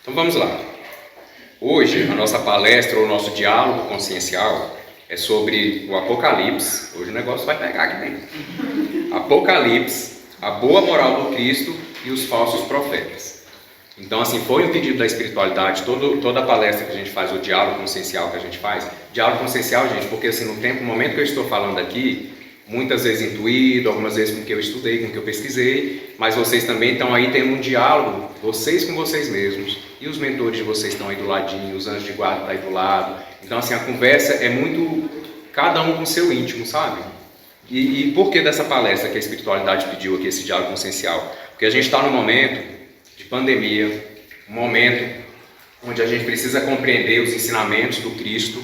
Então vamos lá. Hoje a nossa palestra ou o nosso diálogo consciencial é sobre o Apocalipse. Hoje o negócio vai pegar aqui dentro. Apocalipse, a boa moral do Cristo e os falsos profetas. Então assim, foi um pedido da espiritualidade, toda a palestra que a gente faz, o diálogo consciencial que a gente faz. Diálogo consciencial, gente, porque assim, no momento que eu estou falando aqui, muitas vezes intuído, algumas vezes com o que eu estudei, com o que eu pesquisei, mas vocês também estão aí tendo um diálogo, vocês com vocês mesmos, e os mentores de vocês estão aí do ladinho, os anjos de guarda estão aí do lado. Então assim, a conversa é muito, cada um com o seu íntimo, sabe? E por que dessa palestra que a espiritualidade pediu aqui, esse diálogo consciencial? Porque a gente está num momento de pandemia, um momento onde a gente precisa compreender os ensinamentos do Cristo.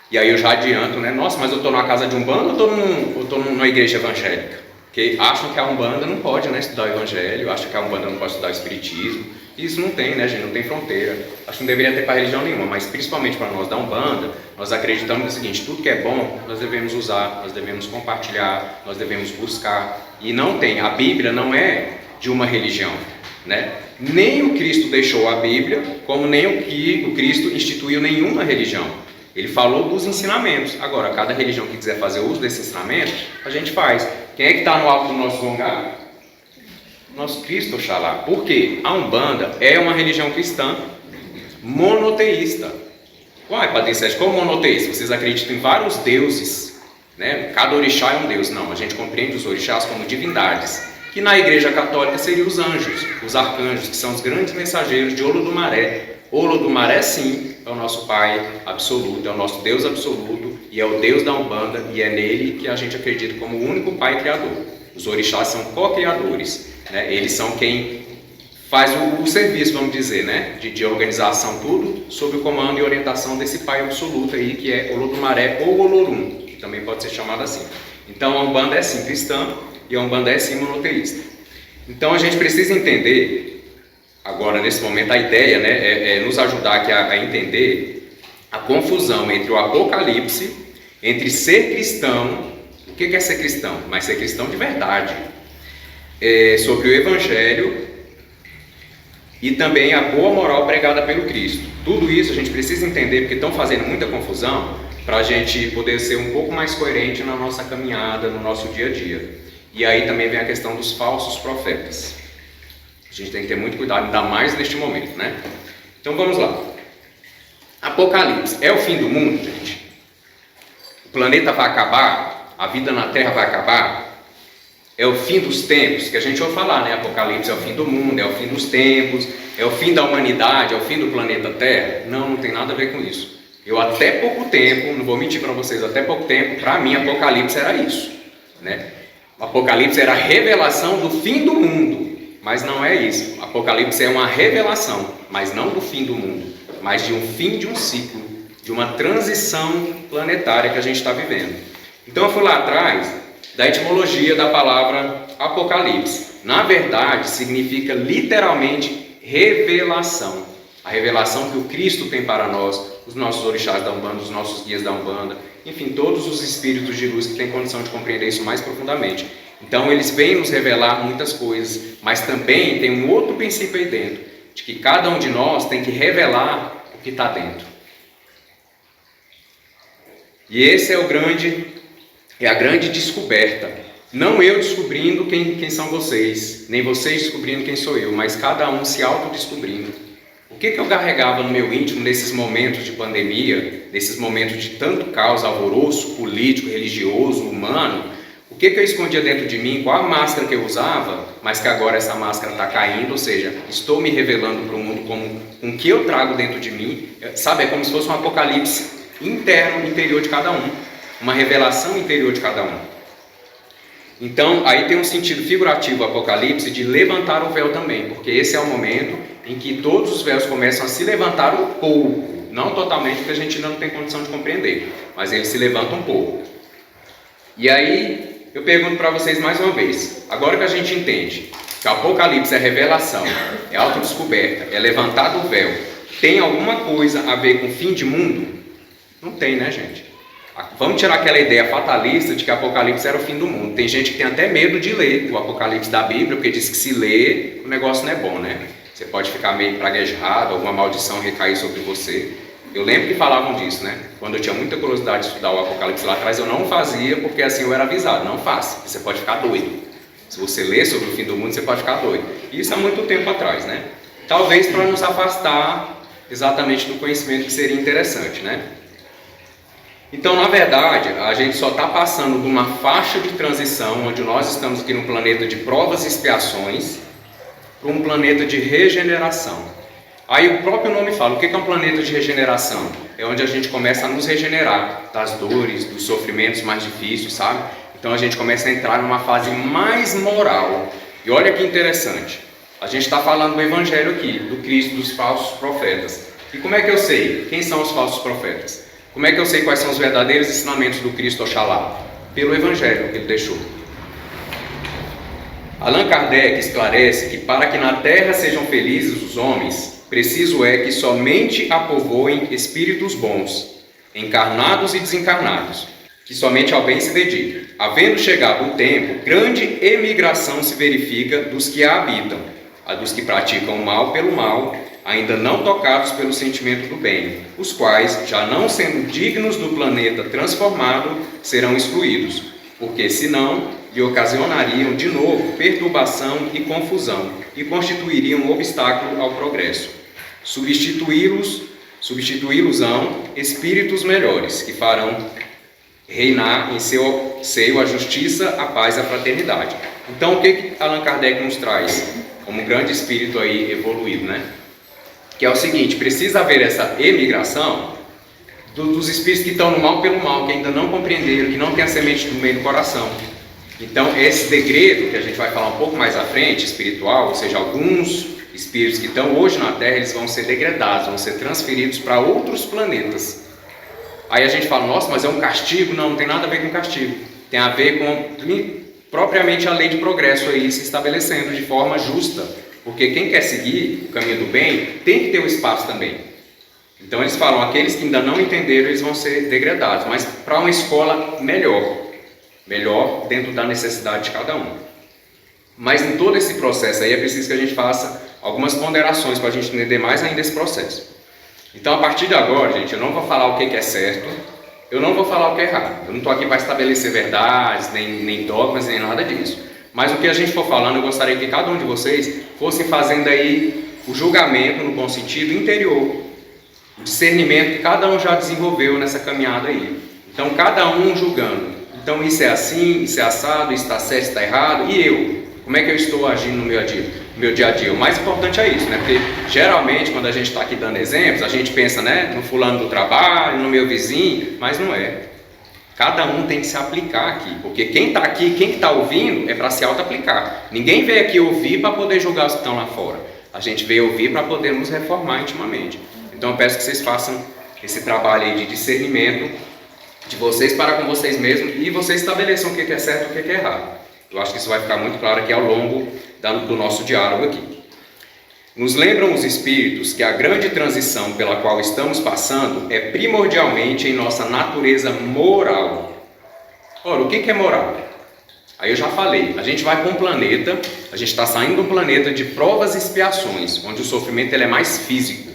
E aí eu já adianto, né? Nossa, mas eu estou numa casa de Umbanda ou estou numa igreja evangélica? Porque acham que a Umbanda não pode, né, estudar o Evangelho, acham que a Umbanda não pode estudar o Espiritismo. E isso não tem, né, gente? Não tem fronteira. Acho que não deveria ter para religião nenhuma, mas principalmente para nós da Umbanda, nós acreditamos no seguinte: tudo que é bom, nós devemos usar, nós devemos compartilhar, nós devemos buscar. E não tem, a Bíblia não é de uma religião, né? Nem o Cristo deixou a Bíblia, como nem o Cristo instituiu nenhuma religião. Ele falou dos ensinamentos. Agora, cada religião que quiser fazer uso desses ensinamentos, a gente faz. Quem é que está no alto do nosso zongado? Nosso Cristo, Oxalá. Por quê? A Umbanda é uma religião cristã monoteísta. Uai, Padre Sérgio, como monoteísta? Vocês acreditam em vários deuses, né? Cada orixá é um deus. Não, a gente compreende os orixás como divindades, que na Igreja Católica seriam os anjos, os arcanjos, que são os grandes mensageiros de Olodumaré. Olodumaré, sim, é o nosso Pai absoluto, é o nosso Deus absoluto, e é o Deus da Umbanda, e é nele que a gente acredita como o único Pai Criador. Os orixás são co-criadores, né? Eles são quem faz o serviço, vamos dizer, né? de organização, tudo sob o comando e orientação desse Pai absoluto aí, que é Olodumaré ou Olorum, que também pode ser chamado assim. Então a Umbanda é sim cristã, e a Umbanda é sim monoteísta. Então a gente precisa entender. Agora, nesse momento, a ideia, né, é nos ajudar aqui a entender a confusão entre o Apocalipse, entre ser cristão, o que é ser cristão? Mas ser cristão de verdade, sobre o Evangelho e também a boa moral pregada pelo Cristo. Tudo isso a gente precisa entender, porque estão fazendo muita confusão, para a gente poder ser um pouco mais coerente na nossa caminhada, no nosso dia a dia. E aí também vem a questão dos falsos profetas. A gente tem que ter muito cuidado, ainda mais neste momento, né? Então vamos lá. Apocalipse é o fim do mundo, gente? O planeta vai acabar? A vida na Terra vai acabar? É o fim dos tempos, que a gente ouve falar, né? Apocalipse é o fim do mundo, é o fim dos tempos, é o fim da humanidade, é o fim do planeta Terra? Não, não tem nada a ver com isso. Eu até pouco tempo, não vou mentir para vocês, até pouco tempo, para mim Apocalipse era isso, né? Apocalipse era a revelação do fim do mundo. Mas não é isso. Apocalipse é uma revelação, mas não do fim do mundo, mas de um fim de um ciclo, de uma transição planetária que a gente está vivendo. Então eu fui lá atrás da etimologia da palavra Apocalipse. Na verdade, significa literalmente revelação. A revelação que o Cristo tem para nós, os nossos orixás da Umbanda, os nossos guias da Umbanda, enfim, todos os espíritos de luz que têm condição de compreender isso mais profundamente. Então eles vêm nos revelar muitas coisas, mas também tem um outro princípio aí dentro, de que cada um de nós tem que revelar o que está dentro. E esse é a grande descoberta. Não eu descobrindo quem são vocês, nem vocês descobrindo quem sou eu, mas cada um se autodescobrindo. O que eu carregava no meu íntimo nesses momentos de pandemia, nesses momentos de tanto caos, alvoroço político, religioso, humano? O que eu escondia dentro de mim, qual a máscara que eu usava, mas que agora essa máscara está caindo, ou seja, estou me revelando para o mundo com o que eu trago dentro de mim, sabe, é como se fosse um apocalipse interno, interior de cada um, uma revelação interior de cada um. Então, aí tem um sentido figurativo o apocalipse de levantar o véu também, porque esse é o momento em que todos os véus começam a se levantar um pouco, não totalmente, porque a gente ainda não tem condição de compreender, mas ele se levanta um pouco. E aí eu pergunto para vocês mais uma vez, agora que a gente entende que o Apocalipse é revelação, é autodescoberta, é levantar o véu, tem alguma coisa a ver com o fim de mundo? Não tem, né, gente? Vamos tirar aquela ideia fatalista de que Apocalipse era o fim do mundo. Tem gente que tem até medo de ler o Apocalipse da Bíblia, porque diz que se ler, o negócio não é bom, né? Você pode ficar meio praguejado, alguma maldição recair sobre você. Eu lembro que falavam disso, né? Quando eu tinha muita curiosidade de estudar o Apocalipse lá atrás, eu não fazia porque assim eu era avisado, não faça, você pode ficar doido. Se você ler sobre o fim do mundo, você pode ficar doido. Isso há muito tempo atrás, né? Talvez para nos afastar exatamente do conhecimento que seria interessante, né? Então, na verdade, a gente só está passando de uma faixa de transição, onde nós estamos aqui num planeta de provas e expiações, para um planeta de regeneração. Aí o próprio nome fala, o que é um planeta de regeneração? É onde a gente começa a nos regenerar das dores, dos sofrimentos mais difíceis, sabe? Então a gente começa a entrar numa fase mais moral. E olha que interessante, a gente está falando do Evangelho aqui, do Cristo, dos falsos profetas. E como é que eu sei quem são os falsos profetas? Como é que eu sei quais são os verdadeiros ensinamentos do Cristo Oxalá? Pelo Evangelho que ele deixou. Allan Kardec esclarece que para que na Terra sejam felizes os homens, preciso é que somente a povoem espíritos bons, encarnados e desencarnados, que somente ao bem se dediquem. Havendo chegado o tempo, grande emigração se verifica dos que a habitam, a dos que praticam o mal pelo mal, ainda não tocados pelo sentimento do bem, os quais, já não sendo dignos do planeta transformado, serão excluídos, porque senão lhe ocasionariam de novo perturbação e confusão e constituiriam um obstáculo ao progresso. Substituí-los-ão espíritos melhores, que farão reinar em seu seio a justiça, a paz e a fraternidade. Então, o que Allan Kardec nos traz como um grande espírito aí evoluído, né? Que é o seguinte, precisa haver essa emigração dos espíritos que estão no mal pelo mal, que ainda não compreenderam, que não têm a semente do meio do coração. Então, esse degredo, que a gente vai falar um pouco mais à frente, espiritual, ou seja, alguns espíritos que estão hoje na Terra, eles vão ser degradados, vão ser transferidos para outros planetas. Aí a gente fala, nossa, mas é um castigo? Não, não tem nada a ver com castigo. Tem a ver com propriamente a lei de progresso aí se estabelecendo de forma justa. Porque quem quer seguir o caminho do bem tem que ter o espaço também. Então eles falam, aqueles que ainda não entenderam, eles vão ser degradados, mas para uma escola melhor dentro da necessidade de cada um. Mas em todo esse processo aí é preciso que a gente faça algumas ponderações para a gente entender mais ainda esse processo. Então a partir de agora, gente, eu não vou falar o que é certo, eu não vou falar o que é errado. Eu não estou aqui para estabelecer verdades, nem dogmas, nem nada disso. Mas o que a gente for falando, eu gostaria que cada um de vocês fosse fazendo aí o julgamento no bom sentido interior, o discernimento que cada um já desenvolveu nessa caminhada aí. Então cada um julgando. Então isso é assim, isso é assado, isso está certo, isso está errado. E eu? Como é que eu estou agindo no meu dia a dia? O mais importante é isso, né? Porque geralmente quando a gente está aqui dando exemplos, a gente pensa, né, no fulano do trabalho, no meu vizinho, mas não é. Cada um tem que se aplicar aqui, porque quem está aqui, quem está ouvindo, é para se auto-aplicar. Ninguém veio aqui ouvir para poder julgar os que estão lá fora. A gente veio ouvir para poder nos reformar intimamente. Então eu peço que vocês façam esse trabalho aí de discernimento de vocês para com vocês mesmos e vocês estabeleçam o que é certo e o que é errado. Eu acho que isso vai ficar muito claro aqui ao longo do nosso diálogo aqui. Nos lembram os espíritos que a grande transição pela qual estamos passando é primordialmente em nossa natureza moral. Ora, o que é moral? Aí eu já falei, a gente vai para um planeta, a gente está saindo de um planeta de provas e expiações, onde o sofrimento ele é mais físico.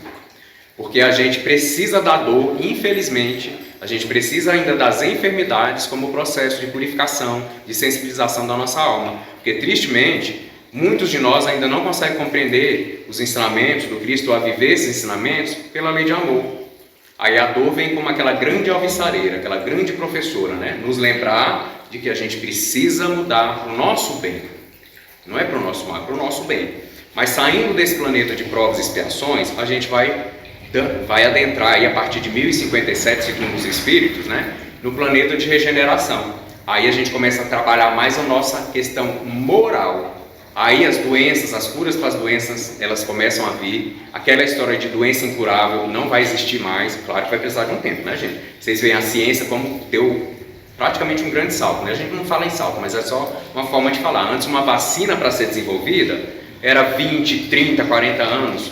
Porque a gente precisa da dor, infelizmente, a gente precisa ainda das enfermidades como processo de purificação, de sensibilização da nossa alma. Porque, tristemente, muitos de nós ainda não conseguem compreender os ensinamentos do Cristo, a viver esses ensinamentos pela lei de amor. Aí a dor vem como aquela grande alvissareira, aquela grande professora, né? Nos lembrar de que a gente precisa mudar para o nosso bem. Não é para o nosso mal, é para o nosso bem. Mas saindo desse planeta de provas e expiações, a gente vai adentrar aí a partir de 1057, segundo os espíritos, né, no planeta de regeneração. Aí a gente começa a trabalhar mais a nossa questão moral. Aí as doenças, as curas para as doenças, elas começam a vir. Aquela história de doença incurável não vai existir mais. Claro que vai precisar de um tempo, né, gente? Vocês veem a ciência como deu praticamente um grande salto, né? A gente não fala em salto, mas é só uma forma de falar. Antes, uma vacina para ser desenvolvida era 20, 30, 40 anos.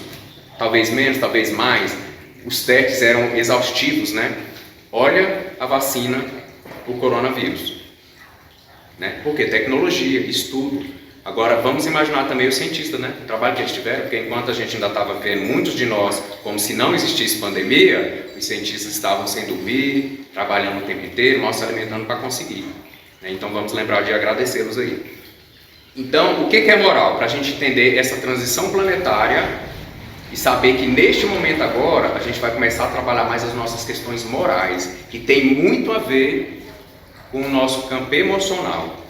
Talvez menos, talvez mais. Os testes eram exaustivos, né? Olha a vacina, o coronavírus, né? Porque tecnologia, estudo. Agora, vamos imaginar também os cientistas, né? O trabalho que eles tiveram, porque enquanto a gente ainda estava vendo muitos de nós como se não existisse pandemia, os cientistas estavam sem dormir, trabalhando o tempo inteiro, nós se alimentando para conseguir. Então, vamos lembrar de agradecê-los aí. Então, o que é moral? Para a gente entender essa transição planetária e saber que neste momento agora, a gente vai começar a trabalhar mais as nossas questões morais, que tem muito a ver com o nosso campo emocional.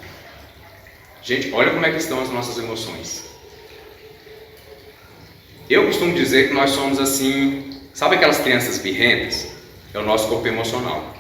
Gente, olha como é que estão as nossas emoções. Eu costumo dizer que nós somos assim, sabe aquelas crianças birrentas? É o nosso corpo emocional.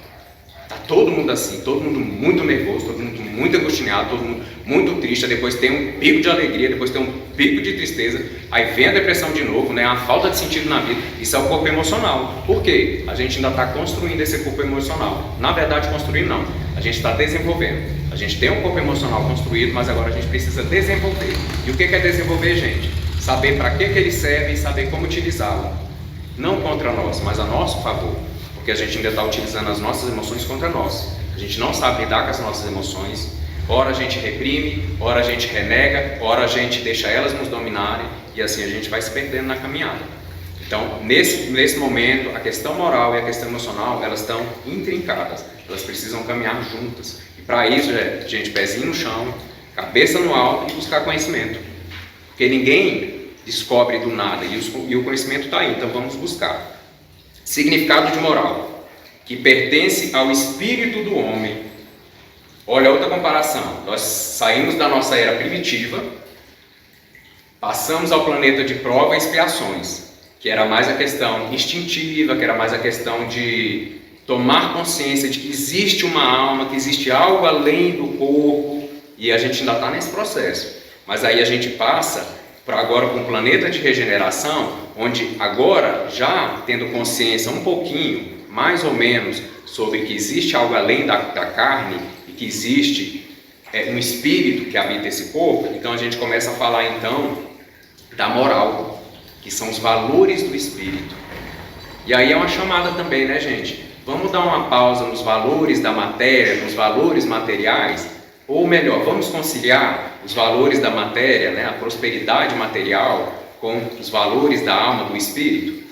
Tá todo mundo assim, todo mundo muito nervoso, todo mundo muito angustiado, todo mundo muito triste, depois tem um pico de alegria, depois tem um pico de tristeza, aí vem a depressão de novo, né? A falta de sentido na vida. Isso é o corpo emocional. Por quê? A gente ainda está construindo esse corpo emocional. Na verdade, construindo não. A gente está desenvolvendo. A gente tem um corpo emocional construído, mas agora a gente precisa desenvolver. E o que é desenvolver, gente? Saber para que ele serve e saber como utilizá-lo. Não contra nós, mas a nosso favor. Porque a gente ainda está utilizando as nossas emoções contra nós. A gente não sabe lidar com as nossas emoções. Ora a gente reprime, ora a gente renega, ora a gente deixa elas nos dominarem. E assim a gente vai se perdendo na caminhada. Então, nesse momento, a questão moral e a questão emocional, elas estão intrincadas. Elas precisam caminhar juntas. E para isso, gente, pezinho no chão, cabeça no alto e buscar conhecimento. Porque ninguém descobre do nada e o conhecimento está aí, então vamos buscar. Significado de moral, que pertence ao espírito do homem. Olha outra comparação, nós saímos da nossa era primitiva, passamos ao planeta de prova e expiações, que era mais a questão instintiva, que era mais a questão de tomar consciência de que existe uma alma, que existe algo além do corpo, e a gente ainda está nesse processo. Mas aí a gente passa para agora com um planeta de regeneração, onde agora, já tendo consciência um pouquinho, mais ou menos, sobre que existe algo além da carne, e que existe um espírito que habita esse corpo, então a gente começa a falar então da moral, que são os valores do espírito. E aí é uma chamada também, né, gente? Vamos dar uma pausa nos valores da matéria, nos valores materiais, ou melhor, vamos conciliar os valores da matéria, né, a prosperidade material, com os valores da alma, do espírito?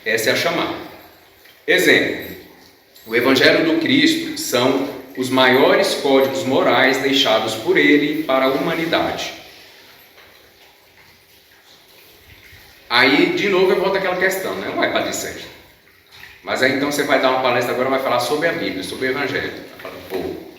Essa é a chamada. Exemplo, o Evangelho do Cristo são os maiores códigos morais deixados por ele para a humanidade. Aí, de novo, eu volto àquela questão, né? Não é Padre Sérgio. Mas aí então você vai dar uma palestra agora, vai falar sobre a Bíblia, sobre o Evangelho.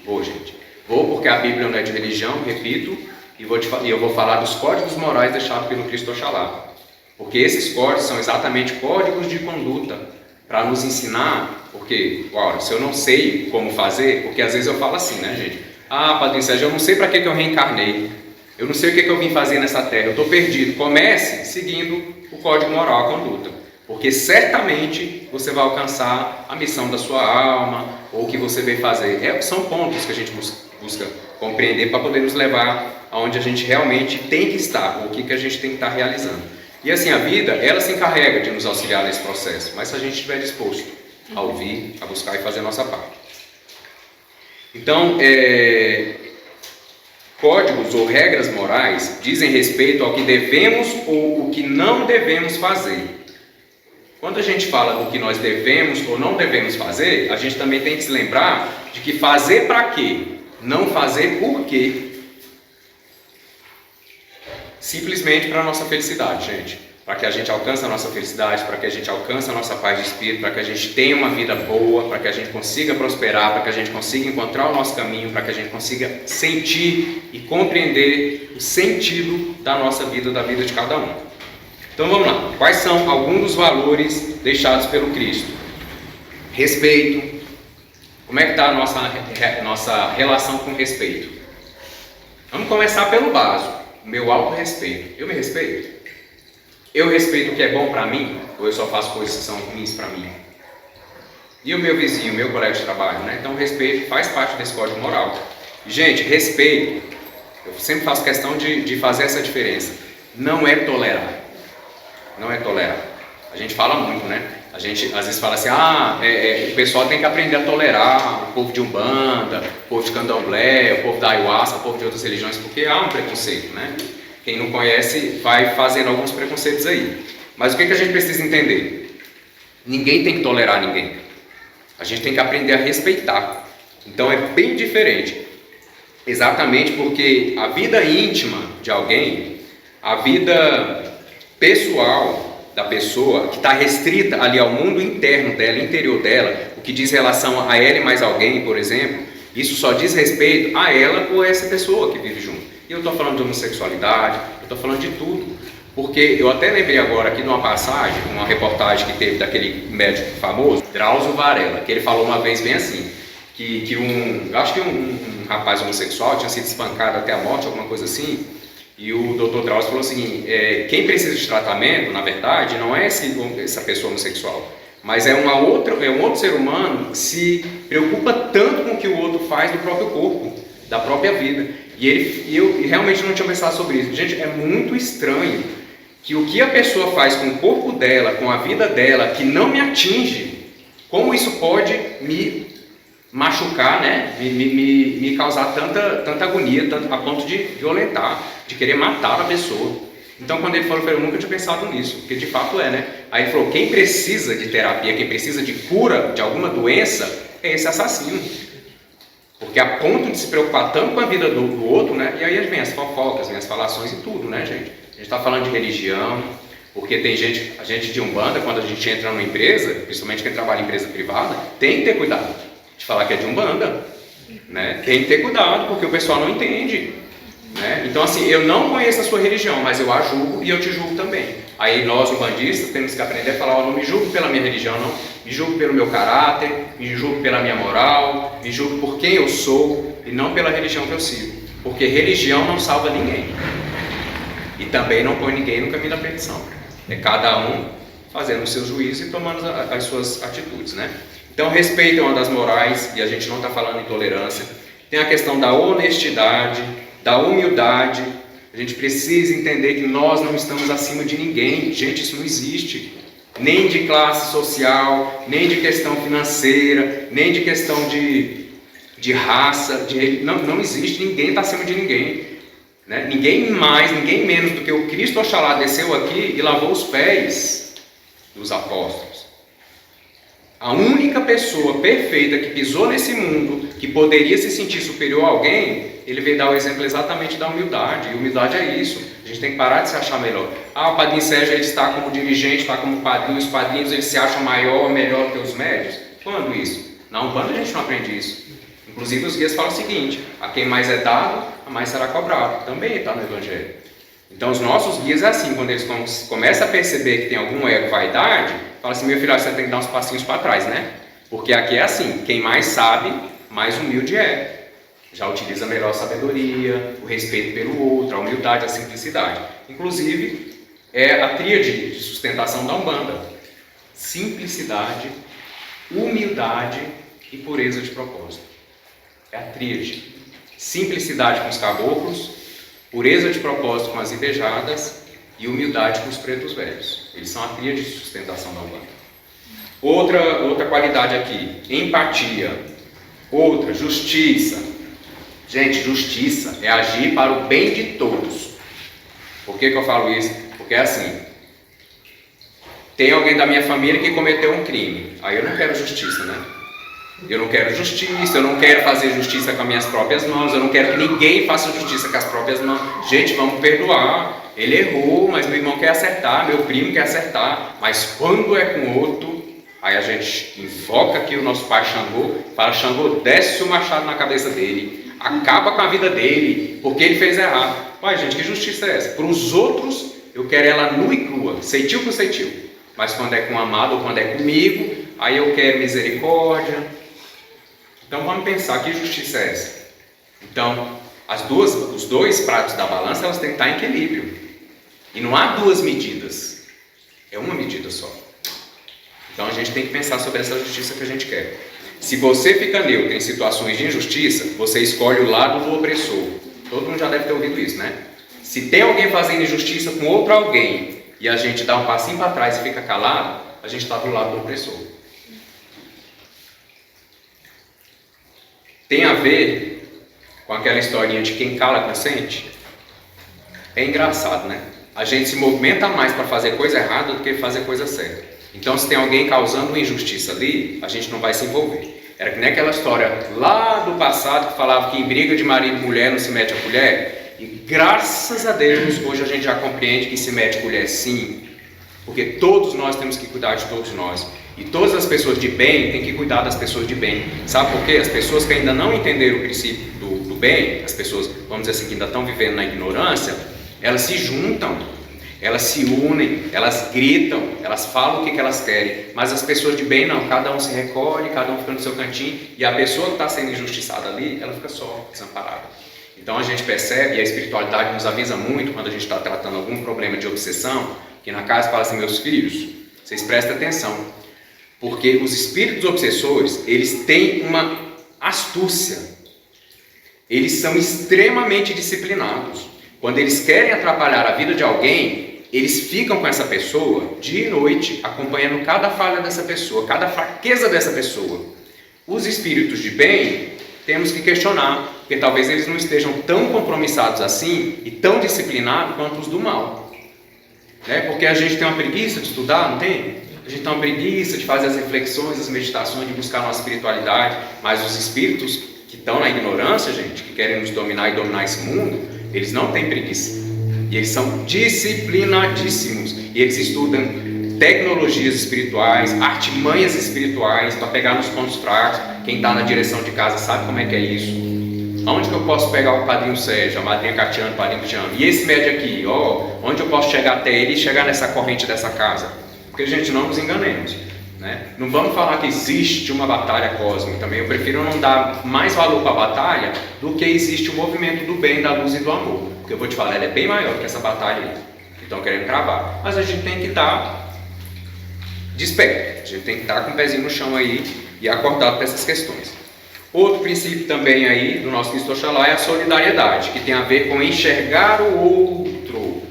Vou, gente. Vou porque a Bíblia não é de religião, repito, e eu vou falar dos códigos morais deixados pelo Cristo Oxalá. Porque esses códigos são exatamente códigos de conduta para nos ensinar, porque, se eu não sei como fazer, porque às vezes eu falo assim, né, gente? Padre Sérgio, eu não sei para que eu reencarnei, eu não sei o que eu vim fazer nessa terra, eu estou perdido. Comece seguindo o código moral, a conduta, porque certamente você vai alcançar a missão da sua alma, ou o que você veio fazer. São pontos que a gente busca compreender para poder nos levar aonde a gente realmente tem que estar, ou o que a gente tem que estar realizando. E assim, a vida, ela se encarrega de nos auxiliar nesse processo, mas se a gente estiver disposto a ouvir, a buscar e fazer a nossa parte. Então, códigos ou regras morais dizem respeito ao que devemos ou o que não devemos fazer. Quando a gente fala do que nós devemos ou não devemos fazer, a gente também tem que se lembrar de que fazer para quê? Não fazer por quê? Simplesmente para a nossa felicidade, gente. Para que a gente alcance a nossa felicidade, para que a gente alcance a nossa paz de espírito, para que a gente tenha uma vida boa, para que a gente consiga prosperar, para que a gente consiga encontrar o nosso caminho, para que a gente consiga sentir e compreender o sentido da nossa vida, da vida de cada um. Então vamos lá. Quais são alguns dos valores deixados pelo Cristo? Respeito. Como é que está a nossa relação com respeito? Vamos começar pelo básico. O meu autorrespeito. Eu me respeito? Eu respeito o que é bom para mim? Ou eu só faço coisas que são ruins para mim? E o meu vizinho, o meu colega de trabalho, né? Então o respeito faz parte desse código moral. Gente, respeito, eu sempre faço questão de fazer essa diferença. Não é tolerar. Não é tolerar. A gente fala muito, né? A gente às vezes fala assim, o pessoal tem que aprender a tolerar o povo de Umbanda, o povo de Candomblé, o povo da Ayahuasca, o povo de outras religiões, porque há um preconceito, né? Quem não conhece vai fazendo alguns preconceitos aí. Mas o que a gente precisa entender? Ninguém tem que tolerar ninguém. A gente tem que aprender a respeitar. Então é bem diferente. Exatamente porque a vida íntima de alguém, a vida pessoal da pessoa, que está restrita ali ao mundo interno dela, interior dela, o que diz relação a ela e mais alguém, por exemplo, isso só diz respeito a ela ou a essa pessoa que vive junto. E eu estou falando de homossexualidade, eu estou falando de tudo. Porque eu até lembrei agora aqui de uma passagem, uma reportagem que teve daquele médico famoso, Drauzio Varela, que ele falou uma vez bem assim, eu acho que um rapaz homossexual tinha sido espancado até a morte, alguma coisa assim, e o Dr. Drauzio falou assim, quem precisa de tratamento, na verdade, não é essa pessoa homossexual, mas é um outro ser humano que se preocupa tanto com o que o outro faz do próprio corpo, da própria vida. E eu realmente não tinha pensado sobre isso. Gente, é muito estranho que o que a pessoa faz com o corpo dela, com a vida dela, que não me atinge, como isso pode me machucar, né? me causar tanta agonia, a ponto de violentar, de querer matar a pessoa. Então, quando ele falou, eu nunca tinha pensado nisso, porque de fato é, né? Aí ele falou, quem precisa de terapia, quem precisa de cura de alguma doença, é esse assassino. Porque a ponto de se preocupar tanto com a vida do outro, né? E aí vem as fofocas, vem as falações e tudo, né, gente? A gente está falando de religião, porque tem a gente de Umbanda, quando a gente entra numa empresa, principalmente quem trabalha em empresa privada, tem que ter cuidado de falar que é de Umbanda, né? Tem que ter cuidado, porque o pessoal não entende, né? Então, assim, eu não conheço a sua religião, mas eu a julgo e eu te julgo também. Aí nós, umbandistas, temos que aprender a falar, não me julgo pela minha religião, não. Me julgo pelo meu caráter, me julgo pela minha moral, me julgo por quem eu sou e não pela religião que eu sigo. Porque religião não salva ninguém. E também não põe ninguém no caminho da perdição. É cada um fazendo os seus juízos e tomando as suas atitudes, né? Então, respeito é uma das morais, e a gente não está falando em tolerância. Tem a questão da honestidade, da humildade. A gente precisa entender que nós não estamos acima de ninguém. Gente, isso não existe. Nem de classe social, nem de questão financeira, nem de questão de raça, não existe, ninguém está acima de ninguém, né? Ninguém mais, ninguém menos do que o Cristo Oxalá desceu aqui e lavou os pés dos apóstolos. A única pessoa perfeita que pisou nesse mundo, que poderia se sentir superior a alguém, ele veio dar o exemplo exatamente da humildade, e humildade é isso. A gente tem que parar de se achar melhor. O padrinho Sérgio, ele está como dirigente, está como padrinho, os padrinhos eles se acham maior, melhor que os médios. Quando isso? Na Umbanda a gente não aprende isso. Inclusive os guias falam o seguinte, a quem mais é dado, a mais será cobrado. Também está no Evangelho. Então os nossos guias é assim, quando eles começam a perceber que tem algum ego, vaidade, fala assim, meu filho, você tem que dar uns passinhos para trás, né? Porque aqui é assim, quem mais sabe, mais humilde é. Já utiliza melhor a sabedoria, o respeito pelo outro, a humildade, a simplicidade. Inclusive, é a tríade de sustentação da Umbanda. Simplicidade, humildade e pureza de propósito. É a tríade. Simplicidade com os caboclos, pureza de propósito com as invejadas e humildade com os pretos velhos. Eles são a tríade de sustentação da Umbanda. Outra qualidade aqui, empatia. Outra, justiça. Gente, justiça é agir para o bem de todos. Por que eu falo isso? Porque é assim, tem alguém da minha família que cometeu um crime, aí eu não quero justiça, né? Eu não quero justiça, eu não quero fazer justiça com as minhas próprias mãos, eu não quero que ninguém faça justiça com as próprias mãos. Gente, vamos perdoar, ele errou, mas meu irmão quer acertar, meu primo quer acertar, mas quando é com outro, aí a gente invoca aqui o nosso pai Xangô, fala, Xangô, desce o machado na cabeça dele, acaba com a vida dele, porque ele fez errado. Pai, gente, que justiça é essa? Para os outros, eu quero ela nua e crua, ceitil por ceitil. Mas quando é com o amado ou quando é comigo, aí eu quero misericórdia. Então vamos pensar, que justiça é essa? Então, os dois pratos da balança, elas têm que estar em equilíbrio. E não há duas medidas, é uma medida só. Então a gente tem que pensar sobre essa justiça que a gente quer. Se você fica neutro em situações de injustiça, você escolhe o lado do opressor. Todo mundo já deve ter ouvido isso, né? Se tem alguém fazendo injustiça com outro alguém e a gente dá um passinho para trás e fica calado, a gente está do lado do opressor. Tem a ver com aquela historinha de quem cala consente? É engraçado, né? A gente se movimenta mais para fazer coisa errada do que fazer coisa certa. Então, se tem alguém causando uma injustiça ali, a gente não vai se envolver. Era que nem aquela história lá do passado que falava que em briga de marido e mulher não se mete a colher. E graças a Deus, hoje a gente já compreende que se mete a colher sim. Porque todos nós temos que cuidar de todos nós. E todas as pessoas de bem têm que cuidar das pessoas de bem. Sabe por quê? As pessoas que ainda não entenderam o princípio do bem, as pessoas, vamos dizer assim, que ainda estão vivendo na ignorância, elas se juntam, elas se unem, elas gritam, elas falam o que elas querem. Mas as pessoas de bem não, cada um se recolhe, cada um fica no seu cantinho, e a pessoa que está sendo injustiçada ali, ela fica só, desamparada. Então a gente percebe, e a espiritualidade nos avisa muito quando a gente está tratando algum problema de obsessão, que na casa fala assim: meus filhos, vocês prestem atenção, porque os espíritos obsessores, eles têm uma astúcia, eles são extremamente disciplinados. Quando eles querem atrapalhar a vida de alguém, eles ficam com essa pessoa dia e noite, acompanhando cada falha dessa pessoa, cada fraqueza dessa pessoa. Os espíritos de bem, temos que questionar, porque talvez eles não estejam tão compromissados assim e tão disciplinados quanto os do mal. Né? Porque a gente tem uma preguiça de estudar, não tem? A gente tem uma preguiça de fazer as reflexões, as meditações, de buscar a nossa espiritualidade, mas os espíritos que estão na ignorância, gente, que querem nos dominar e dominar esse mundo, eles não têm preguiça. E eles são disciplinadíssimos. E eles estudam tecnologias espirituais, artimanhas espirituais, para pegar nos pontos fracos. Quem está na direção de casa sabe como é que é isso. Onde que eu posso pegar o padrinho Sérgio, a madrinha Catiano, o padrinho Cristiano? E esse médio aqui, onde eu posso chegar até ele e chegar nessa corrente dessa casa? Porque, gente, não nos enganemos. Né? Não vamos falar que existe uma batalha cósmica também. Eu prefiro não dar mais valor para a batalha do que existe o movimento do bem, da luz e do amor. Porque eu vou te falar, ela é bem maior que essa batalha aí, que estão querendo cravar. Mas a gente tem que estar desperto, a gente tem que estar com o pezinho no chão aí e acordado para essas questões. Outro princípio também aí do nosso Cristo Oxalá é a solidariedade, que tem a ver com enxergar o outro.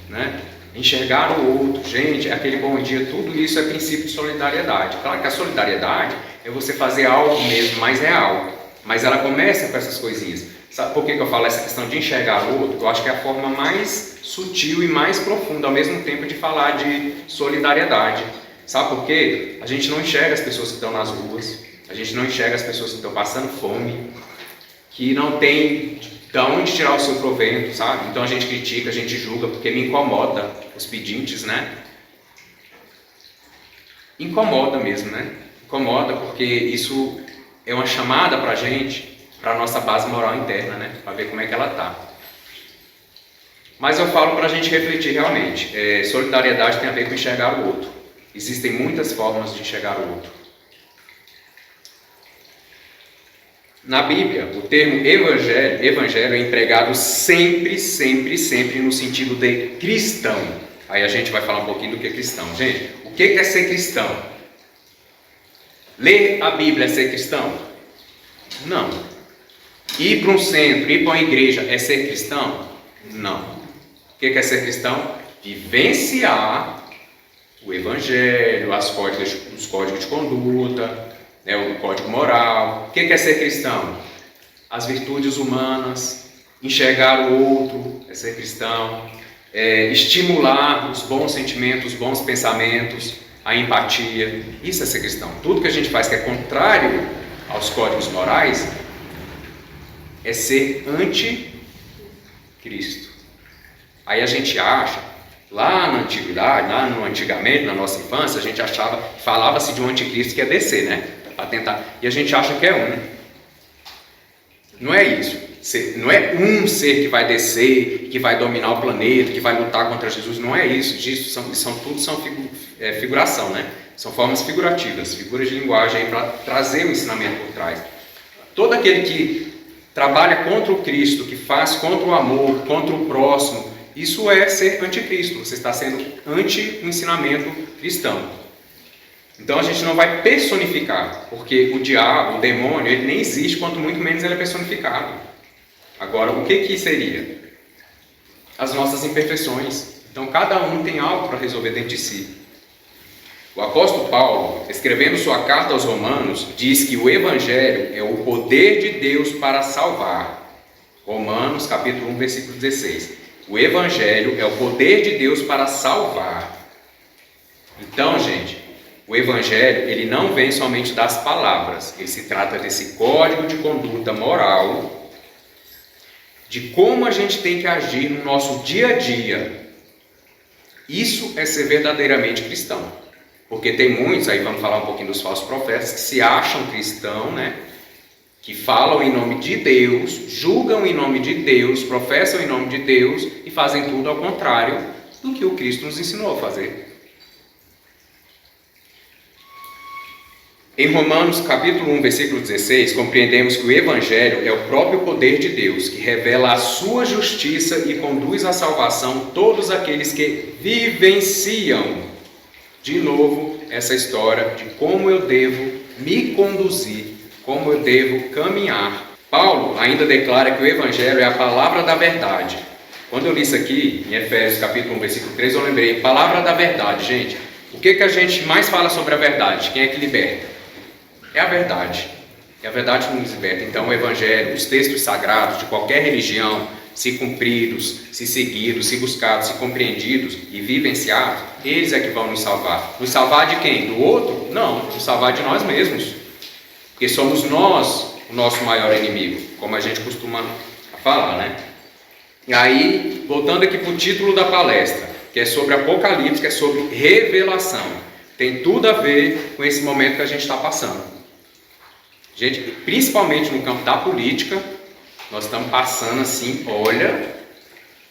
Né? Enxergar o outro, gente, aquele bom dia, tudo isso é princípio de solidariedade. Claro que a solidariedade é você fazer algo mesmo mais real, mas ela começa com essas coisinhas. Sabe por que eu falo essa questão de enxergar o outro? Eu acho que é a forma mais sutil e mais profunda ao mesmo tempo de falar de solidariedade. Sabe por quê? A gente não enxerga as pessoas que estão nas ruas, a gente não enxerga as pessoas que estão passando fome, que não tem de onde tirar o seu provento, sabe? Então a gente critica, a gente julga, porque me incomoda os pedintes, né? Incomoda mesmo, né? Incomoda porque isso é uma chamada para a gente, para a nossa base moral interna, né? Para ver como é que ela está. Mas eu falo para a gente refletir realmente. Solidariedade tem a ver com enxergar o outro. Existem muitas formas de enxergar o outro. Na Bíblia, o termo evangelho é empregado sempre, sempre, sempre no sentido de cristão. Aí a gente vai falar um pouquinho do que é cristão. Gente, o que é ser cristão? Ler a Bíblia é ser cristão? Não. Ir para um centro, ir para uma igreja é ser cristão? Não. O que é ser cristão? Vivenciar o evangelho, os códigos de conduta, o código moral. O que é ser cristão? As virtudes humanas, enxergar o outro é ser cristão, estimular os bons sentimentos, os bons pensamentos, a empatia, isso é ser cristão. Tudo que a gente faz que é contrário aos códigos morais é ser anticristo. Aí a gente acha, lá na antiguidade, antigamente, na nossa infância, a gente falava-se de um anticristo que ia descer, né? Para tentar, e a gente acha que é um. Não é isso. Não é um ser que vai descer, que vai dominar o planeta, que vai lutar contra Jesus. Não é isso. Tudo são figuração, né? São formas figurativas, figuras de linguagem para trazer o ensinamento por trás. Todo aquele que trabalha contra o Cristo, que faz contra o amor, contra o próximo, isso é ser anticristo. Você está sendo anti o ensinamento cristão. Então a gente não vai personificar, porque o diabo, o demônio, ele nem existe, quanto muito menos ele é personificado. Agora, o que seria? As nossas imperfeições. Então cada um tem algo para resolver dentro de si. O apóstolo Paulo, escrevendo sua carta aos Romanos, diz que o Evangelho é o poder de Deus para salvar. Romanos capítulo 1, versículo 16. O Evangelho é o poder de Deus para salvar. Então, gente, o Evangelho, ele não vem somente das palavras. Ele se trata desse código de conduta moral, de como a gente tem que agir no nosso dia a dia. Isso é ser verdadeiramente cristão. Porque tem muitos, aí vamos falar um pouquinho dos falsos profetas, que se acham cristãos, né? Que falam em nome de Deus, julgam em nome de Deus, professam em nome de Deus e fazem tudo ao contrário do que o Cristo nos ensinou a fazer. Em Romanos capítulo 1, versículo 16, compreendemos que o Evangelho é o próprio poder de Deus, que revela a sua justiça e conduz à salvação todos aqueles que vivenciam. De novo, essa história de como eu devo me conduzir, como eu devo caminhar. Paulo ainda declara que o Evangelho é a palavra da verdade. Quando eu li isso aqui, em Efésios capítulo 1, versículo 3, eu lembrei, palavra da verdade, gente. O que a gente mais fala sobre a verdade? Quem é que liberta? É a verdade. É a verdade que nos liberta. Então o Evangelho, os textos sagrados de qualquer religião, se cumpridos, se seguidos, se buscados, se compreendidos e vivenciados, eles é que vão nos salvar. Nos salvar de quem? Do outro? Não, nos salvar de nós mesmos. Porque somos nós o nosso maior inimigo, como a gente costuma falar, né? E aí, voltando aqui para o título da palestra, que é sobre Apocalipse, que é sobre revelação. Tem tudo a ver com esse momento que a gente está passando. Gente, principalmente no campo da política, nós estamos passando assim, olha,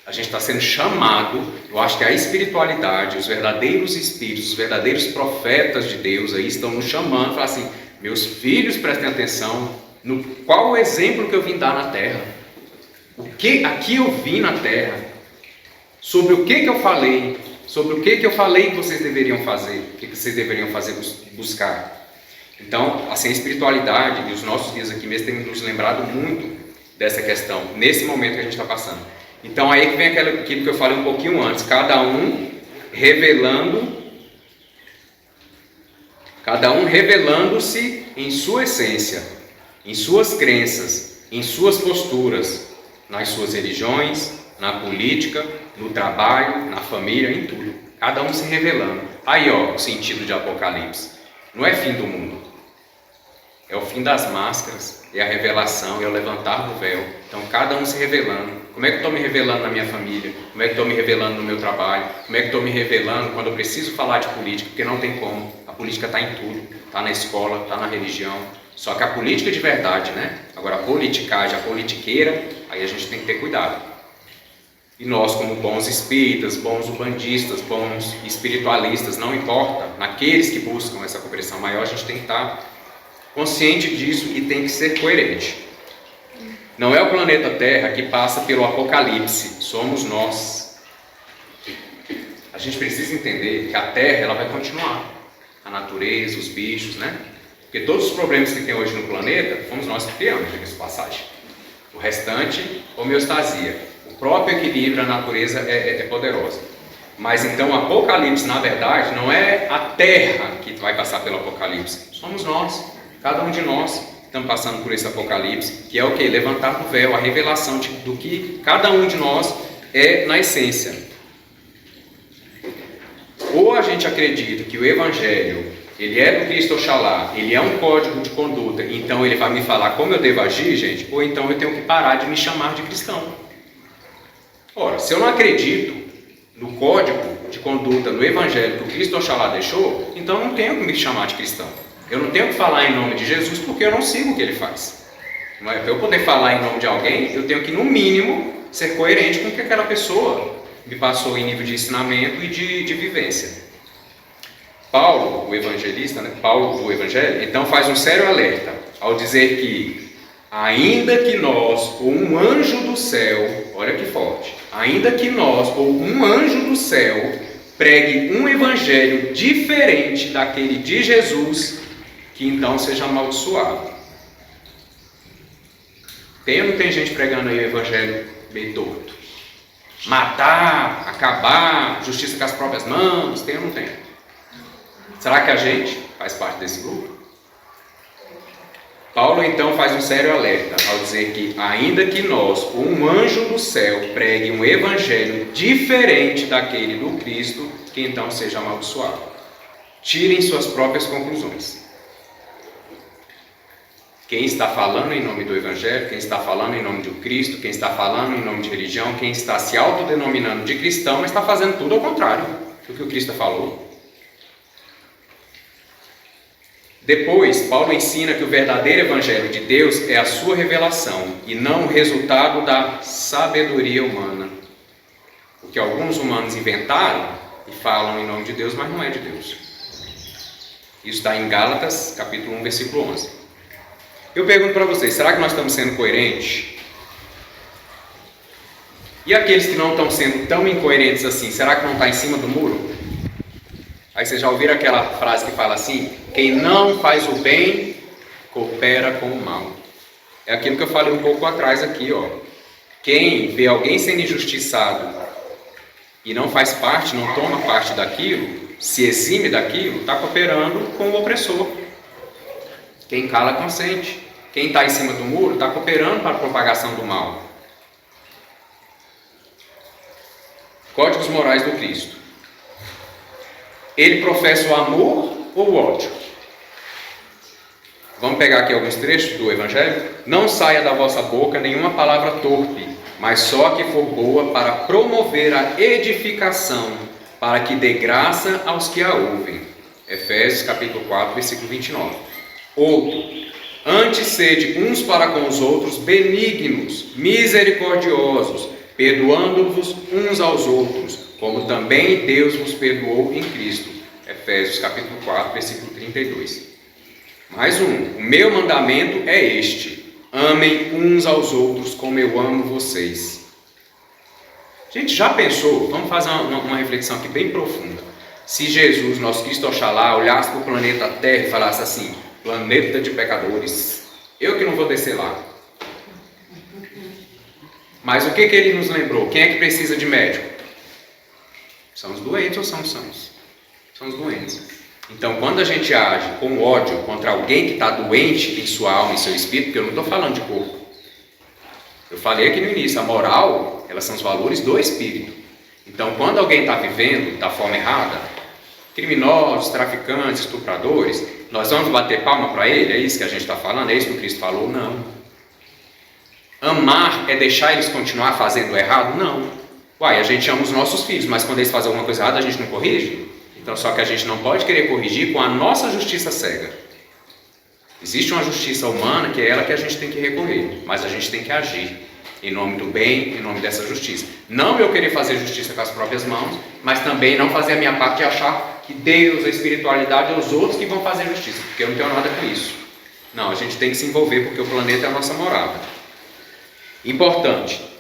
a gente está sendo chamado, eu acho que a espiritualidade, os verdadeiros espíritos, os verdadeiros profetas de Deus aí estão nos chamando, falar assim, meus filhos, prestem atenção, qual o exemplo que eu vim dar na terra? O que aqui eu vim na terra? Sobre o que eu falei? Sobre o que eu falei que vocês deveriam fazer? O que vocês deveriam fazer, buscar? Então, assim, a espiritualidade e os nossos dias aqui mesmo têm nos lembrado muito dessa questão, nesse momento que a gente está passando. Então aí que vem aquilo que eu falei um pouquinho antes, cada um revelando-se em sua essência, em suas crenças, em suas posturas, nas suas religiões, na política, no trabalho, na família, em tudo. Cada um se revelando. Aí ó, o sentido de Apocalipse. Não é fim do mundo. É o fim das máscaras, é a revelação, é o levantar do véu. Então, cada um se revelando. Como é que eu estou me revelando na minha família? Como é que estou me revelando no meu trabalho? Como é que estou me revelando quando eu preciso falar de política? Porque não tem como. A política está em tudo. Está na escola, está na religião. Só que a política de verdade, né? Agora, a politicagem, a politiqueira, aí a gente tem que ter cuidado. E nós, como bons espíritas, bons umbandistas, bons espiritualistas, não importa, naqueles que buscam essa compreensão maior, a gente tem que estar consciente disso e tem que ser coerente. Não é o planeta Terra que passa pelo apocalipse, somos nós. A gente precisa entender que a Terra ela vai continuar. A natureza, os bichos, né? Porque todos os problemas que tem hoje no planeta, fomos nós que criamos, diga-se de passagem. O restante, homeostasia. O próprio equilíbrio, a natureza é poderosa. Mas então o apocalipse, na verdade, não é a Terra que vai passar pelo apocalipse. Somos nós. Cada um de nós estamos passando por esse apocalipse, que é o que? Levantar do véu, a revelação do que cada um de nós é na essência. Ou a gente acredita que o Evangelho, ele é do Cristo Oxalá, ele é um código de conduta, então ele vai me falar como eu devo agir, gente, ou então eu tenho que parar de me chamar de cristão. Ora, se eu não acredito no código de conduta, no Evangelho que o Cristo Oxalá deixou, então eu não tenho que me chamar de cristão. Eu não tenho que falar em nome de Jesus porque eu não sigo o que ele faz. Para eu poder falar em nome de alguém, eu tenho que, no mínimo, ser coerente com o que aquela pessoa me passou em nível de ensinamento e de vivência. Paulo, o evangelista, né? Paulo do Evangelho, então faz um sério alerta ao dizer que, ainda que nós, ou um anjo do céu, olha que forte, ainda que nós, ou um anjo do céu, pregue um evangelho diferente daquele de Jesus, que então seja amaldiçoado. Tem ou não tem gente pregando aí o evangelho meio torto? Matar, acabar, justiça com as próprias mãos, tem ou não tem? Será que a gente faz parte desse grupo? Paulo então faz um sério alerta ao dizer que, ainda que nós, ou um anjo do céu, pregue um evangelho diferente daquele do Cristo, que então seja amaldiçoado. Tirem suas próprias conclusões. Quem está falando em nome do Evangelho, quem está falando em nome de Cristo, quem está falando em nome de religião, quem está se autodenominando de cristão, mas está fazendo tudo ao contrário do que o Cristo falou. Depois, Paulo ensina que o verdadeiro Evangelho de Deus é a sua revelação e não o resultado da sabedoria humana. O que alguns humanos inventaram e falam em nome de Deus, mas não é de Deus. Isso está em Gálatas, capítulo 1, versículo 11. Eu pergunto para vocês, será que nós estamos sendo coerentes? E aqueles que não estão sendo tão incoerentes assim, será que não está em cima do muro? Aí vocês já ouviram aquela frase que fala assim: quem não faz o bem, coopera com o mal. É aquilo que eu falei um pouco atrás aqui, ó. Quem vê alguém sendo injustiçado e não faz parte, não toma parte daquilo, se exime daquilo, está cooperando com o opressor. Quem cala, consente. Quem está em cima do muro está cooperando para a propagação do mal. Códigos morais do Cristo. Ele professa o amor ou o ódio? Vamos pegar aqui alguns trechos do Evangelho. Não saia da vossa boca nenhuma palavra torpe, mas só a que for boa para promover a edificação, para que dê graça aos que a ouvem. Efésios capítulo 4, versículo 29. Outro. Antes sede uns para com os outros benignos, misericordiosos, perdoando-vos uns aos outros, como também Deus vos perdoou em Cristo. Efésios capítulo 4, versículo 32. Mais um. O meu mandamento é este: amem uns aos outros como eu amo vocês. Gente, já pensou? Vamos fazer uma reflexão aqui bem profunda. Se Jesus, nosso Cristo Oxalá, olhasse para o planeta Terra e falasse assim: planeta de pecadores, eu que não vou descer lá. Mas o que ele nos lembrou? Quem é que precisa de médico? São os doentes ou são os sãos? São os doentes. Então, quando a gente age com ódio contra alguém que está doente em sua alma e seu espírito, porque eu não estou falando de corpo. Eu falei aqui no início, a moral, elas são os valores do espírito. Então, quando alguém está vivendo da forma errada, criminosos, traficantes, estupradores, nós vamos bater palma para ele? É isso que a gente está falando? É isso que o Cristo falou? Não. Amar é deixar eles continuar fazendo errado? Não. Uai, a gente ama os nossos filhos, mas quando eles fazem alguma coisa errada, a gente não corrige? Então, só que a gente não pode querer corrigir com a nossa justiça cega. Existe uma justiça humana que é ela que a gente tem que recorrer, mas a gente tem que agir em nome do bem, em nome dessa justiça. Não eu querer fazer justiça com as próprias mãos, mas também não fazer a minha parte de achar que Deus, a espiritualidade, é os outros que vão fazer justiça, porque eu não tenho nada com isso. Não, a gente tem que se envolver porque o planeta é a nossa morada. Importante.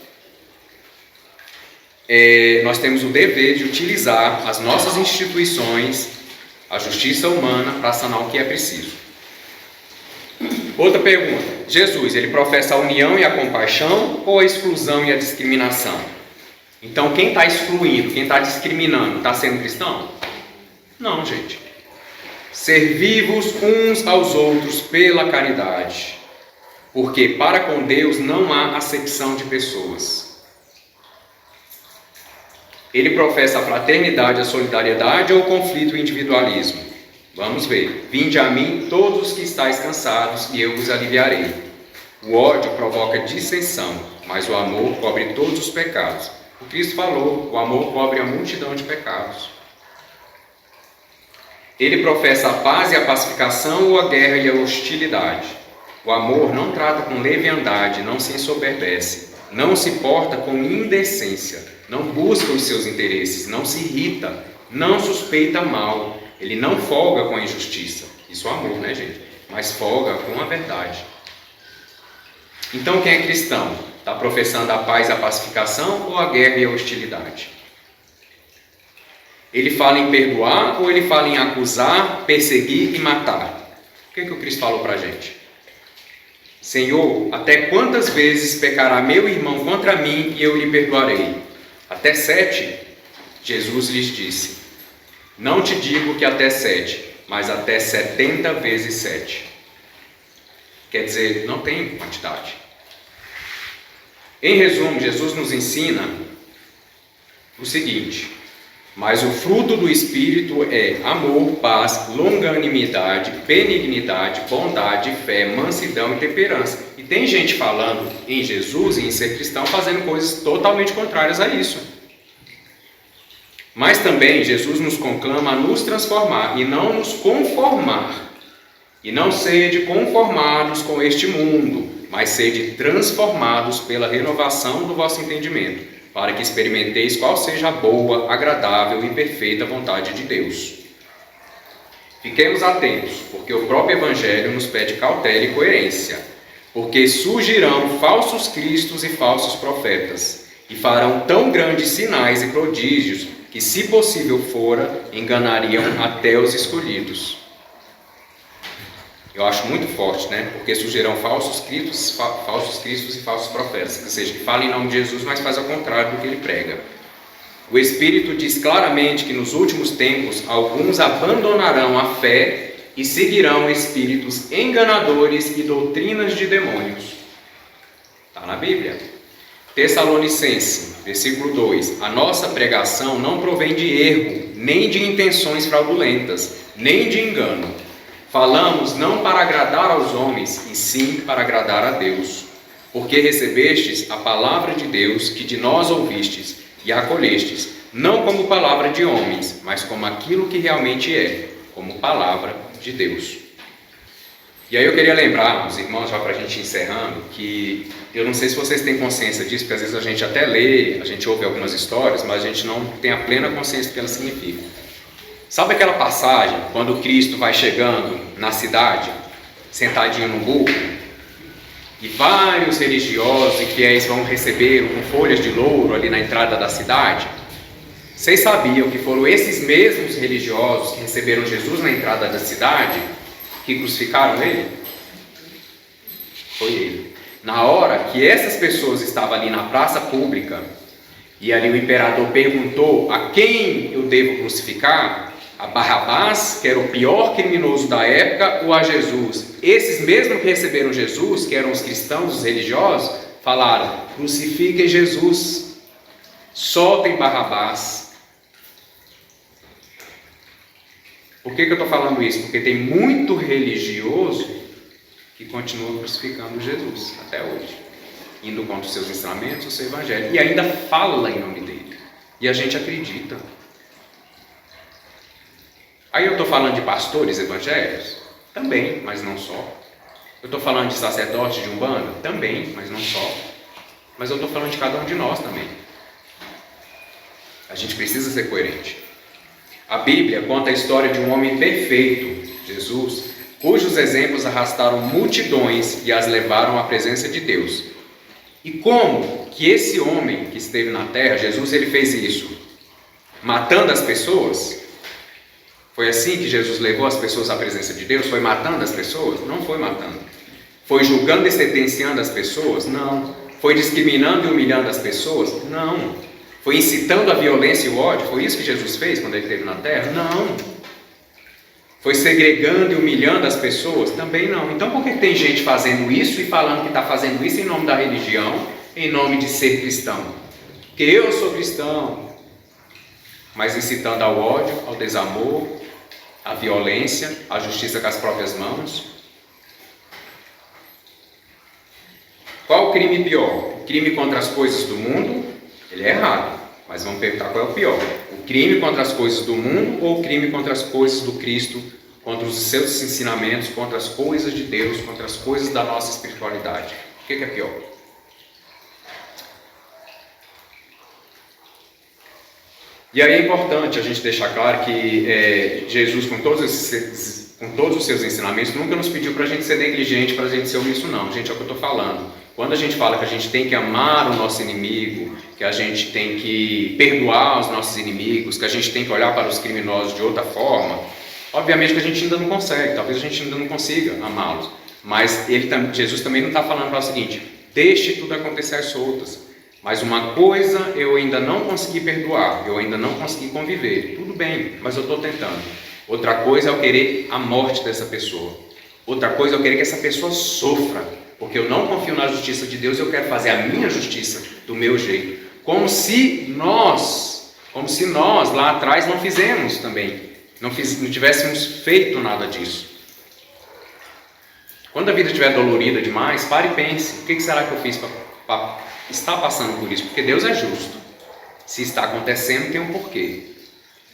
Nós temos o dever de utilizar as nossas instituições, a justiça humana, para sanar o que é preciso. Outra pergunta. Jesus, ele professa a união e a compaixão ou a exclusão e a discriminação? Então, quem está excluindo, quem está discriminando, está sendo cristão? Não, gente. Servi-vos uns aos outros pela caridade, porque para com Deus não há acepção de pessoas. Ele professa a fraternidade, a solidariedade ou o conflito e o individualismo? Vamos ver. Vinde a mim todos os que estáis cansados e eu vos aliviarei. O ódio provoca dissensão, mas o amor cobre todos os pecados. O Cristo falou, o amor cobre a multidão de pecados. Ele professa a paz e a pacificação ou a guerra e a hostilidade? O amor não trata com leviandade, não se ensoberbece, não se porta com indecência, não busca os seus interesses, não se irrita, não suspeita mal, ele não folga com a injustiça. Isso é amor, né, gente? Mas folga com a verdade. Então, quem é cristão? Está professando a paz e a pacificação ou a guerra e a hostilidade? Ele fala em perdoar ou ele fala em acusar, perseguir e matar? O que o Cristo falou para a gente? Senhor, até quantas vezes pecará meu irmão contra mim e eu lhe perdoarei? Até 7? Jesus lhes disse: não te digo que até 7, mas até 70 vezes 7. Quer dizer, não tem quantidade. Em resumo, Jesus nos ensina o seguinte: mas o fruto do Espírito é amor, paz, longanimidade, benignidade, bondade, fé, mansidão e temperança. E tem gente falando em Jesus e em ser cristão fazendo coisas totalmente contrárias a isso. Mas também Jesus nos conclama a nos transformar e não nos conformar. E não sede conformados com este mundo, mas sede transformados pela renovação do vosso entendimento, para que experimenteis qual seja a boa, agradável e perfeita vontade de Deus. Fiquemos atentos, porque o próprio Evangelho nos pede cautela e coerência, porque surgirão falsos cristos e falsos profetas, e farão tão grandes sinais e prodígios, que, se possível fora, enganariam até os escolhidos. Eu acho muito forte, né? Porque surgirão falsos cristos e falsos profetas, ou seja, que falam em nome de Jesus, mas faz ao contrário do que ele prega. O Espírito diz claramente que nos últimos tempos alguns abandonarão a fé e seguirão espíritos enganadores e doutrinas de demônios. Está na Bíblia. Tessalonicenses, versículo 2: a nossa pregação não provém de erro, nem de intenções fraudulentas, nem de engano. Falamos não para agradar aos homens, e sim para agradar a Deus. Porque recebestes a palavra de Deus, que de nós ouvistes, e a acolhestes, não como palavra de homens, mas como aquilo que realmente é, como palavra de Deus. E aí eu queria lembrar, os irmãos, já para a gente ir encerrando, que eu não sei se vocês têm consciência disso, porque às vezes a gente até lê, a gente ouve algumas histórias, mas a gente não tem a plena consciência do que elas significam. Sabe aquela passagem, quando Cristo vai chegando na cidade, sentadinho no burro, e vários religiosos e fiéis vão receber com folhas de louro ali na entrada da cidade? Vocês sabiam que foram esses mesmos religiosos que receberam Jesus na entrada da cidade que crucificaram ele? Foi ele. Na hora que essas pessoas estavam ali na praça pública, e ali o imperador perguntou a quem eu devo crucificar, a Barrabás, que era o pior criminoso da época, ou a Jesus? Esses mesmos que receberam Jesus, que eram os cristãos, os religiosos, falaram: crucifiquem Jesus, soltem Barrabás. Por que eu estou falando isso? Porque tem muito religioso que continua crucificando Jesus até hoje, indo contra os seus ensinamentos, o seu evangelho, e ainda fala em nome dele, e a gente acredita. Aí eu estou falando de pastores evangélicos? Também, mas não só. Eu estou falando de sacerdotes de Umbanda? Também, mas não só. Mas eu estou falando de cada um de nós também. A gente precisa ser coerente. A Bíblia conta a história de um homem perfeito, Jesus, cujos exemplos arrastaram multidões e as levaram à presença de Deus. E como que esse homem que esteve na terra, Jesus, ele fez isso? Matando as pessoas? Foi assim que Jesus levou as pessoas à presença de Deus? Foi matando as pessoas? Não foi matando. Foi julgando e sentenciando as pessoas? Não. Foi discriminando e humilhando as pessoas? Não. Foi incitando a violência e o ódio? Foi isso que Jesus fez quando ele esteve na terra? Não. Foi segregando e humilhando as pessoas? Também não. Então por que tem gente fazendo isso e falando que está fazendo isso em nome da religião, em nome de ser cristão? Porque eu sou cristão, mas incitando ao ódio, ao desamor, à violência, à justiça com as próprias mãos? Qual o crime pior? O crime contra as coisas do mundo? Ele é errado, mas vamos perguntar qual é o pior: o crime contra as coisas do mundo ou o crime contra as coisas do Cristo, contra os seus ensinamentos, contra as coisas de Deus, contra as coisas da nossa espiritualidade? O que é pior? E aí é importante a gente deixar claro que Jesus, com todos os seus ensinamentos, nunca nos pediu para a gente ser negligente, para a gente ser omisso, não. Gente, é o que eu estou falando. Quando a gente fala que a gente tem que amar o nosso inimigo, que a gente tem que perdoar os nossos inimigos, que a gente tem que olhar para os criminosos de outra forma, obviamente que a gente ainda não consegue, talvez a gente ainda não consiga amá-los. Mas Jesus também não está falando para o seguinte: deixe tudo acontecer às soltas. Mas uma coisa eu ainda não consegui perdoar, eu ainda não consegui conviver. Tudo bem, mas eu estou tentando. Outra coisa é eu querer a morte dessa pessoa. Outra coisa é eu querer que essa pessoa sofra, porque eu não confio na justiça de Deus e eu quero fazer a minha justiça do meu jeito. Como se nós lá atrás não fizemos também, não tivéssemos feito nada disso. Quando a vida estiver dolorida demais, pare e pense, o que será que eu fiz para estar passando por isso? Porque Deus é justo. Se está acontecendo, tem um porquê.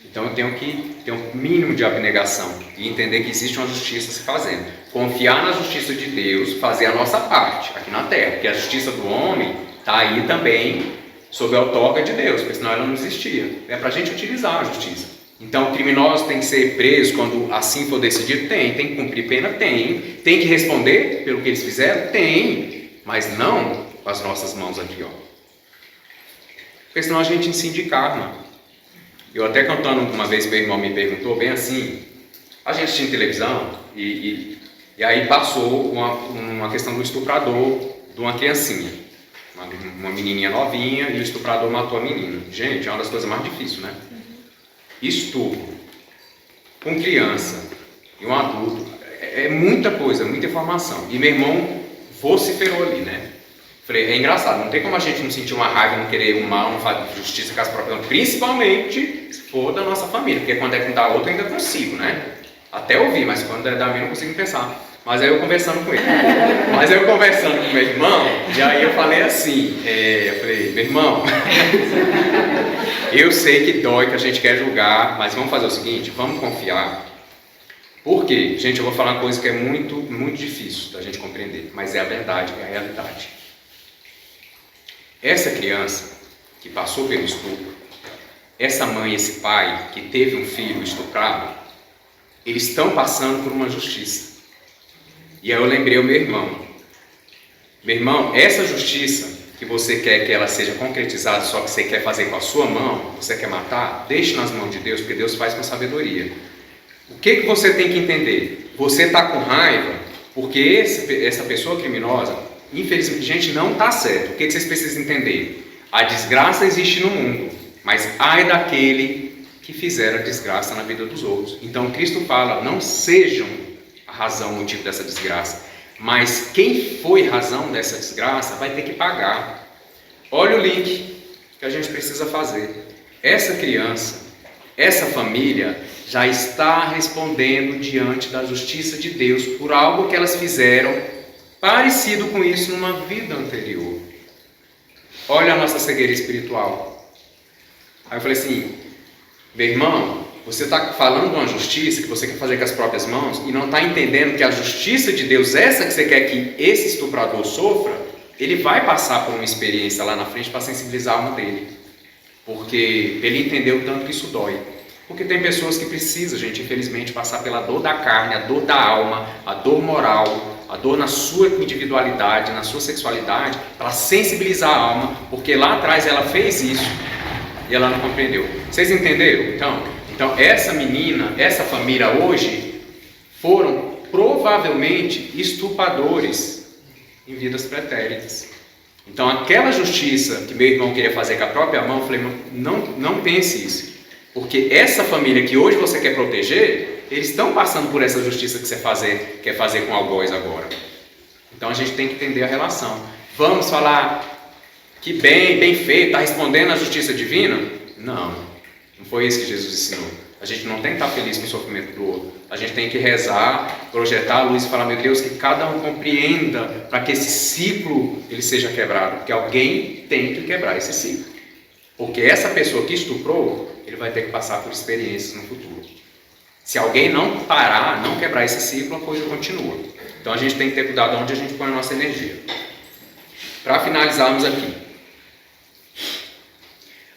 Então eu tenho que ter um mínimo de abnegação e entender que existe uma justiça se fazendo. Confiar na justiça de Deus, fazer a nossa parte aqui na terra, porque a justiça do homem está aí também sob a outorga de Deus, porque senão ela não existia. É para a gente utilizar a justiça. Então, criminosos têm que ser presos quando assim for decidido? Tem que cumprir pena? Tem que responder pelo que eles fizeram? Tem, mas não com as nossas mãos aqui, ó. Porque senão a gente incide karma. Eu até cantando uma vez, meu irmão me perguntou, bem assim, a gente tinha televisão e aí passou uma questão do estuprador de uma criancinha, uma menininha novinha, e o estuprador matou a menina. Gente, é uma das coisas mais difíceis, né? Estupro com criança e um adulto é muita coisa, muita informação. E meu irmão vociferou ali, né? Falei, é engraçado, não tem como a gente não sentir uma raiva, não querer o mal, não fazer justiça com as próprias mãos, principalmente se for da nossa família, porque quando é com da outra eu ainda consigo, né? Até ouvir, mas quando é da minha eu não consigo pensar. Mas aí eu conversando com ele, com meu irmão, e aí eu falei assim, eu falei, meu irmão, eu sei que dói, que a gente quer julgar, mas vamos fazer o seguinte, vamos confiar. Por quê? Gente, eu vou falar uma coisa que é muito, muito difícil da gente compreender, mas é a verdade, é a realidade. Essa criança que passou pelo estupro, essa mãe, esse pai que teve um filho estuprado, eles estão passando por uma justiça. E aí eu lembrei o meu irmão, essa justiça que você quer que ela seja concretizada, só que você quer fazer com a sua mão, você quer matar, deixe nas mãos de Deus, porque Deus faz com sabedoria. O que você tem que entender? Você está com raiva porque essa pessoa criminosa, infelizmente, gente, não está certo. O que vocês precisam entender? A desgraça existe no mundo, mas ai daquele que fizer a desgraça na vida dos outros. Então Cristo fala, não sejam a razão, o motivo dessa desgraça, mas quem foi razão dessa desgraça vai ter que pagar. Olha o link que a gente precisa fazer. Essa criança, essa família já está respondendo diante da justiça de Deus por algo que elas fizeram parecido com isso numa vida anterior. Olha a nossa cegueira espiritual. Aí eu falei assim, meu irmão, você está falando de uma justiça que você quer fazer com as próprias mãos e não está entendendo que a justiça de Deus, essa que você quer que esse estuprador sofra, ele vai passar por uma experiência lá na frente para sensibilizar a alma dele. Porque ele entendeu o tanto que isso dói. Porque tem pessoas que precisam, gente, infelizmente, passar pela dor da carne, a dor da alma, a dor moral, a dor na sua individualidade, na sua sexualidade, para sensibilizar a alma, porque lá atrás ela fez isso e ela não compreendeu. Vocês entenderam? Então essa menina, essa família hoje, foram provavelmente estupradores em vidas pretéritas. Então aquela justiça que meu irmão queria fazer com a própria mão, eu falei, não pense isso. Porque essa família que hoje você quer proteger, eles estão passando por essa justiça que você quer fazer com algoz agora. Então a gente tem que entender a relação. Vamos falar que bem feito, está respondendo à justiça divina? Não foi isso que Jesus ensinou. A gente não tem que estar feliz com o sofrimento do outro. A gente tem que rezar, projetar a luz e falar, meu Deus, que cada um compreenda para que esse ciclo ele seja quebrado. Porque alguém tem que quebrar esse ciclo. Porque essa pessoa que estuprou, ele vai ter que passar por experiências no futuro. Se alguém não parar, não quebrar esse ciclo, a coisa continua. Então a gente tem que ter cuidado onde a gente põe a nossa energia. Para finalizarmos aqui.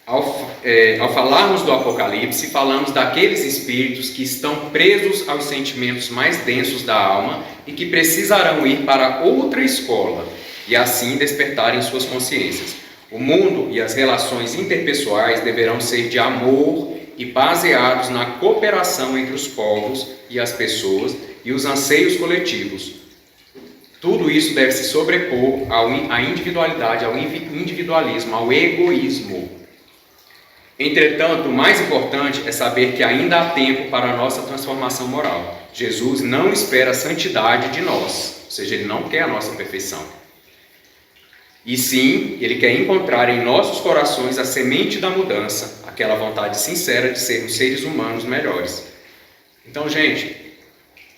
Ao falarmos do Apocalipse, falamos daqueles espíritos que estão presos aos sentimentos mais densos da alma e que precisarão ir para outra escola e assim despertarem suas consciências. O mundo e as relações interpessoais deverão ser de amor e baseados na cooperação entre os povos e as pessoas e os anseios coletivos. Tudo isso deve se sobrepor à individualidade, ao individualismo, ao egoísmo. Entretanto, o mais importante é saber que ainda há tempo para a nossa transformação moral. Jesus não espera a santidade de nós, ou seja, Ele não quer a nossa perfeição. E sim, Ele quer encontrar em nossos corações a semente da mudança, aquela vontade sincera de sermos seres humanos melhores. Então, gente,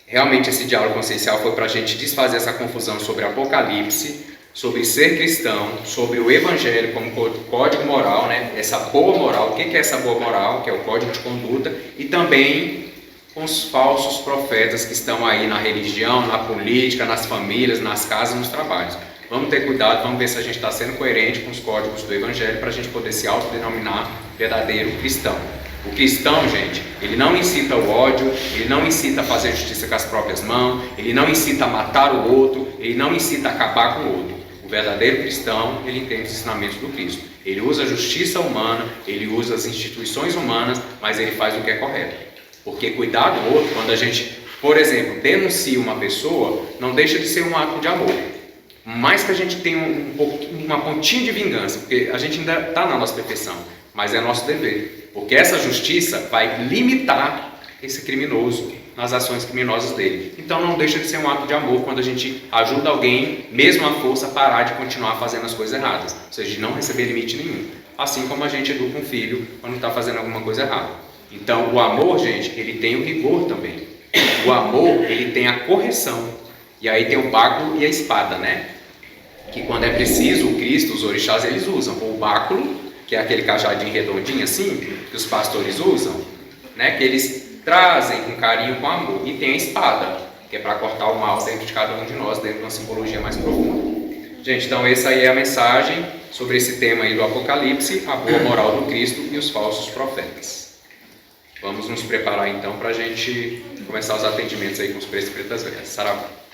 realmente esse diálogo consciencial foi para a gente desfazer essa confusão sobre Apocalipse, sobre ser cristão, sobre o Evangelho como código moral, né? Essa boa moral. O que é essa boa moral? Que é o código de conduta. E também com os falsos profetas que estão aí na religião, na política, nas famílias, nas casas, nos trabalhos. Vamos ter cuidado, vamos ver se a gente está sendo coerente com os códigos do Evangelho para a gente poder se autodenominar verdadeiro cristão. O cristão, gente, ele não incita o ódio, ele não incita a fazer justiça com as próprias mãos, ele não incita a matar o outro, ele não incita a acabar com o outro. O verdadeiro cristão, ele entende os ensinamentos do Cristo. Ele usa a justiça humana, ele usa as instituições humanas, mas ele faz o que é correto. Porque cuidar do outro, quando a gente, por exemplo, denuncia uma pessoa, não deixa de ser um ato de amor. Mais que a gente tenha uma pontinha de vingança, porque a gente ainda está na nossa perfeição, mas é nosso dever. Porque essa justiça vai limitar esse criminoso nas ações criminosas dele. Então não deixa de ser um ato de amor quando a gente ajuda alguém, mesmo à força, a parar de continuar fazendo as coisas erradas. Ou seja, de não receber limite nenhum. Assim como a gente educa um filho quando está fazendo alguma coisa errada. Então o amor, gente, ele tem o rigor também. O amor, ele tem a correção. E aí tem o báculo e a espada, né? Que quando é preciso, o Cristo, os orixás, eles usam. O báculo, que é aquele cajadinho redondinho assim, que os pastores usam, né? Que eles trazem com carinho, com amor. E tem a espada, que é para cortar o mal dentro de cada um de nós, dentro de uma simbologia mais profunda. Gente, então essa aí é a mensagem sobre esse tema aí do Apocalipse, a boa moral do Cristo e os falsos profetas. Vamos nos preparar então para a gente começar os atendimentos aí com os pretos e pretas velhas. Saravá.